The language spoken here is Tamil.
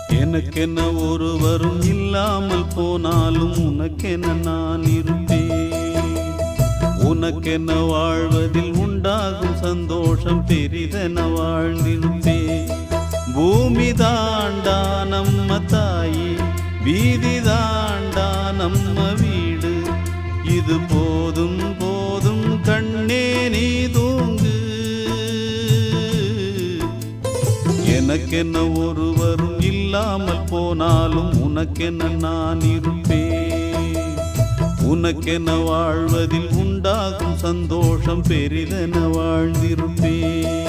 எனக்கென்ன ஒருவரும் இல்லாமல் போனாலும் உனக்கென நான் இருப்பேன். உனக்கென்ன வாழ்வதில் உண்டாகும் சந்தோஷம் பெரிதென வாழ்ந்திருப்பேன். பூமி தாண்டா நம்ம தாயி, வீதி தாண்டா நம்ம வீடு. இது போதும் போதும் கண்ணே நீ தூங்கு. எனக்கென்ன ஒருவரும் இல்லாமல் போனாலும் உனக்கென்ன நான் இருப்பேன். உனக்கென்ன வாழ்வதில் உண்டாகும் சந்தோஷம் பெரிதென வாழ்ந்திருப்பேன்.